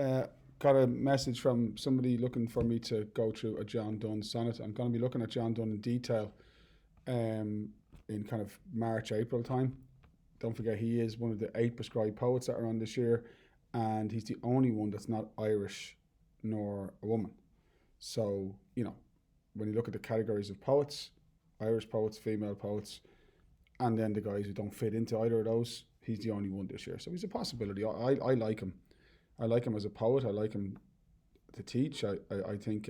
uh, got a message from somebody looking for me to go through a John Donne sonnet. I'm going to be looking at John Donne in detail in kind of March, April time. Don't forget, he is one of the 8 prescribed poets that are on this year, and he's the only one that's not Irish nor a woman. So, when you look at the categories of poets, Irish poets, female poets, and then the guys who don't fit into either of those, he's the only one this year. So he's a possibility. I like him. I like him as a poet. I like him to teach. I think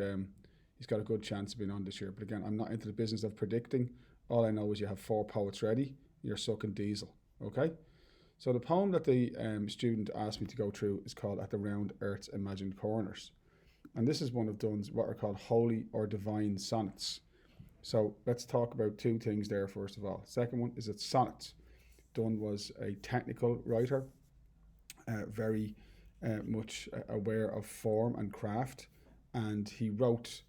he's got a good chance of being on this year. But again, I'm not into the business of predicting. All I know is you have 4 poets ready. You're sucking diesel. Okay? So the poem that the student asked me to go through is called At the Round Earth's Imagined Corners. And this is one of Donne's what are called holy or divine sonnets. So let's talk about 2 things there first of all. Second one is it's sonnets. Donne was a technical writer, very much aware of form and craft, and he wrote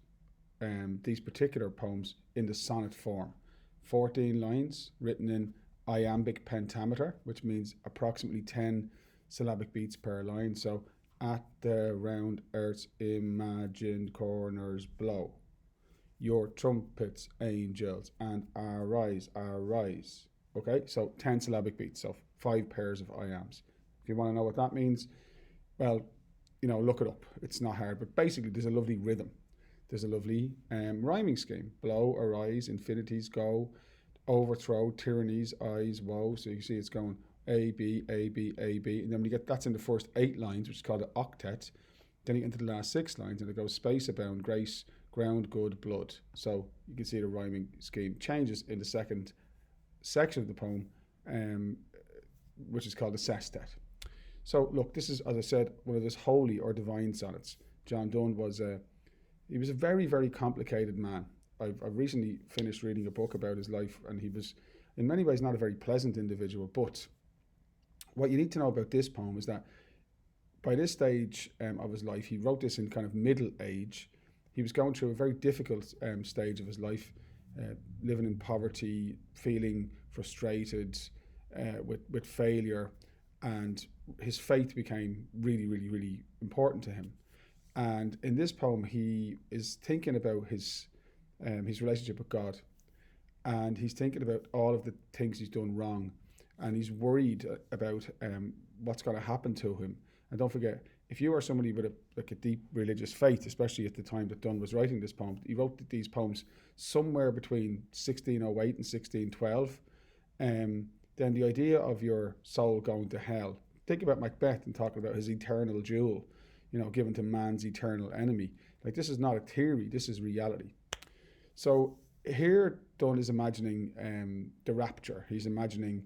these particular poems in the sonnet form. 14 lines written in iambic pentameter, which means approximately 10 syllabic beats per line. So, at the round earth's imagined corners blow your trumpets, angels, and arise, arise. Okay, so 10 syllabic beats, so 5 pairs of iambs. If you want to know what that means, well, look it up. It's not hard, but basically there's a lovely rhythm. There's a lovely rhyming scheme. Blow, arise, infinities, go, overthrow, tyrannies, eyes, woe. So you see it's going A, B, A, B, A, B. And then when you get, that's in the first 8 lines, which is called an octet. Then you get into the last 6 lines and it goes space, abound, grace, ground, good, blood. So you can see the rhyming scheme changes in the second section of the poem, which is called the sestet. So look, this is, as I said, one of his holy or divine sonnets. John Donne was a very, very complicated man. I've recently finished reading a book about his life, and he was in many ways not a very pleasant individual. But what you need to know about this poem is that by this stage of his life, he wrote this in kind of middle age. He was going through a very difficult stage of his life, living in poverty, feeling frustrated with failure, and his faith became really, really, really important to him. And in this poem, he is thinking about his relationship with God, and he's thinking about all of the things he's done wrong, and he's worried about what's going to happen to him. And don't forget, if you are somebody with a deep religious faith, especially at the time that Donne was writing this poem, he wrote these poems somewhere between 1608 and 1612. Then the idea of your soul going to hell. Think about Macbeth and talking about his eternal jewel, given to man's eternal enemy. Like, this is not a theory, this is reality. So here Donne is imagining the rapture. He's imagining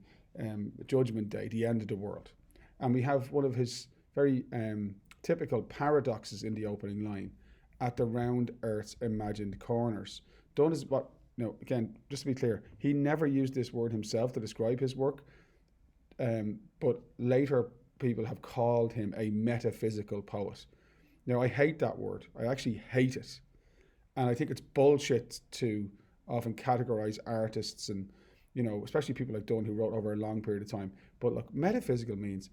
Judgment Day, the end of the world. And we have one of his very typical paradoxes in the opening line, at the round earth's imagined corners. Donne is what, again, just to be clear, he never used this word himself to describe his work, but later people have called him a metaphysical poet. Now, I hate that word. I actually hate it. And I think it's bullshit to often categorize artists and, especially people like Donne who wrote over a long period of time. But look, metaphysical means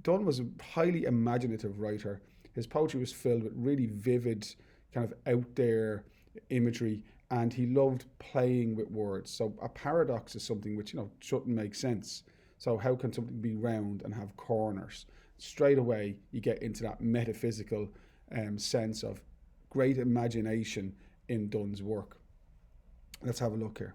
Donne was a highly imaginative writer. His poetry was filled with really vivid, kind of out there imagery, and he loved playing with words. So a paradox is something which, shouldn't make sense. So how can something be round and have corners? Straight away, you get into that metaphysical sense of great imagination in Donne's work. Let's have a look here.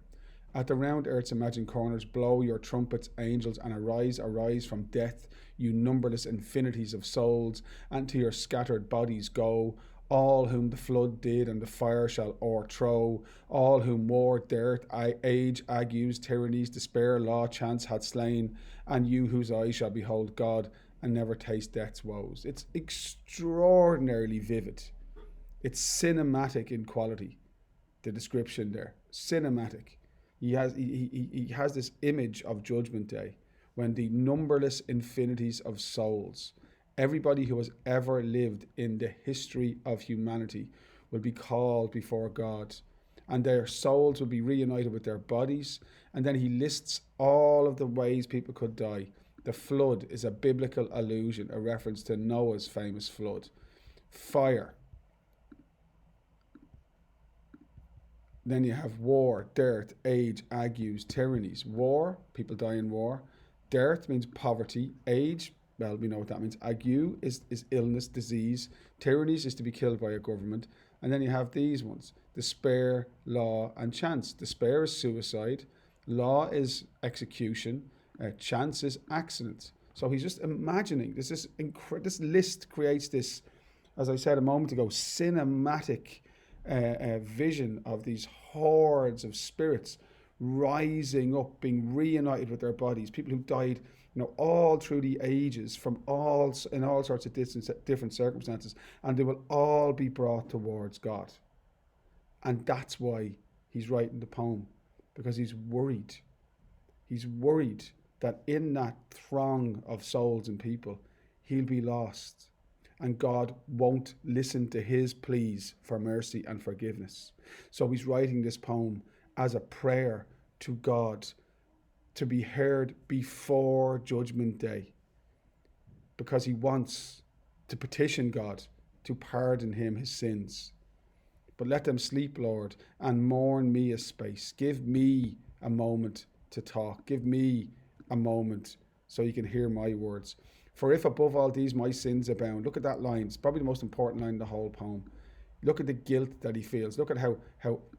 At the round earth's imagined corners, blow your trumpets, angels, and arise, arise from death, you numberless infinities of souls, and to your scattered bodies go, all whom the flood did and the fire shall o'erthrow, all whom war, dearth, age, agues, tyrannies, despair, law, chance had slain, and you whose eyes shall behold God and never taste death's woes. It's extraordinarily vivid. It's cinematic in quality, the description there. Cinematic. He has this image of Judgment Day when the numberless infinities of souls, everybody who has ever lived in the history of humanity, will be called before God, and their souls will be reunited with their bodies. And then he lists all of the ways people could die. The flood is a biblical allusion, a reference to Noah's famous flood. Fire. Then you have war, dearth, age, agues, tyrannies. War, people die in war. Dearth means poverty. Age, well, we know what that means. Ague is illness, disease. Tyrannies is to be killed by a government. And then you have these ones: despair, law, and chance. Despair is suicide. Law is execution. Chance is accident. So he's just imagining. This list creates this, as I said a moment ago, cinematic vision of these hordes of spirits rising up, being reunited with their bodies. People who died, all through the ages, in all sorts of different circumstances, and they will all be brought towards God. And that's why he's writing the poem, because he's worried. He's worried that in that throng of souls and people, he'll be lost, and God won't listen to his pleas for mercy and forgiveness. So he's writing this poem as a prayer to God to be heard before Judgment Day, because he wants to petition God to pardon him his sins. But let them sleep, Lord, and mourn me a space. Give me a moment to talk. Give me a moment so you can hear my words. For if above all these my sins abound. Look at that line. It's probably the most important line in the whole poem. Look at the guilt that he feels. Look at how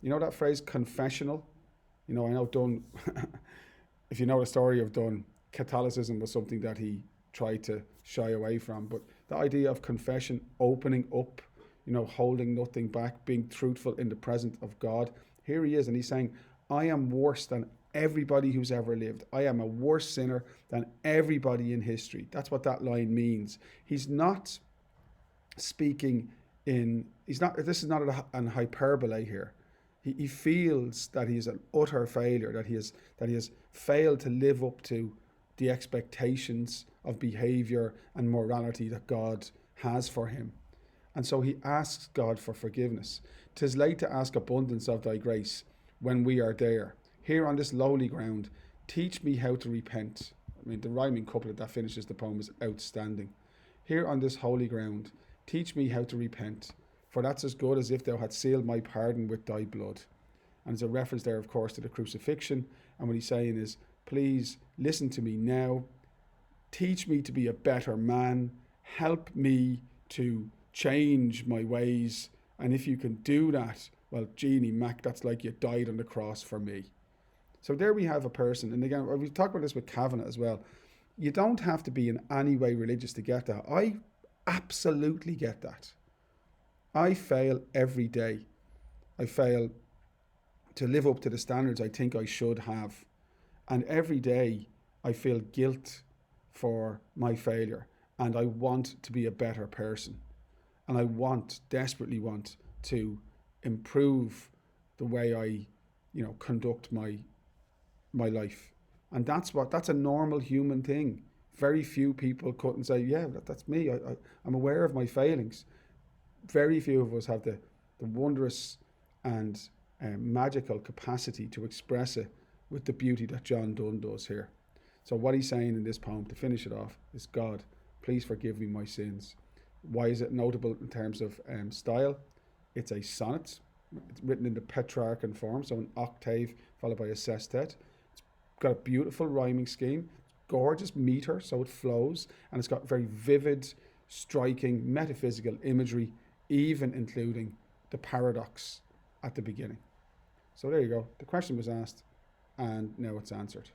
that phrase, confessional? I know Donne, if you know the story of Donne, Catholicism was something that he tried to shy away from. But the idea of confession, opening up, holding nothing back, being truthful in the presence of God. Here he is, and he's saying, I am worse than everybody who's ever lived. I am a worse sinner than everybody in history. That's what that line means. He's not speaking this is not an hyperbole here. He feels that he is an utter failure, that he has failed to live up to the expectations of behavior and morality that God has for him. And so he asks God for forgiveness. 'Tis late to ask abundance of thy grace when we are there. Here on this lowly ground, teach me how to repent. The rhyming couplet that finishes the poem is outstanding. Here on this holy ground, teach me how to repent, for that's as good as if thou had sealed my pardon with thy blood. And there's a reference there, of course, to the crucifixion. And what he's saying is, please listen to me now. Teach me to be a better man. Help me to change my ways. And if you can do that, well, Jeannie Mac, that's like you died on the cross for me. So there we have a person, and again, we talked about this with Kavanagh as well. You don't have to be in any way religious to get that. I absolutely get that. I fail every day. I fail to live up to the standards I think I should have. And every day I feel guilt for my failure, and I want to be a better person. And I desperately want to improve the way I, conduct my life. And that's a normal human thing. Very few people couldn't say, yeah, that's me. I'm aware of my failings. Very few of us have the wondrous and magical capacity to express it with the beauty that John Donne does here. So what he's saying in this poem, to finish it off, is, God, please forgive me my sins. Why is it notable in terms of style? It's a sonnet. It's written in the Petrarchan form, so an octave followed by a sestet. It's got a beautiful rhyming scheme, gorgeous meter, so it flows, and it's got very vivid, striking, metaphysical imagery, even including the paradox at the beginning. So there you go. The question was asked, and now it's answered.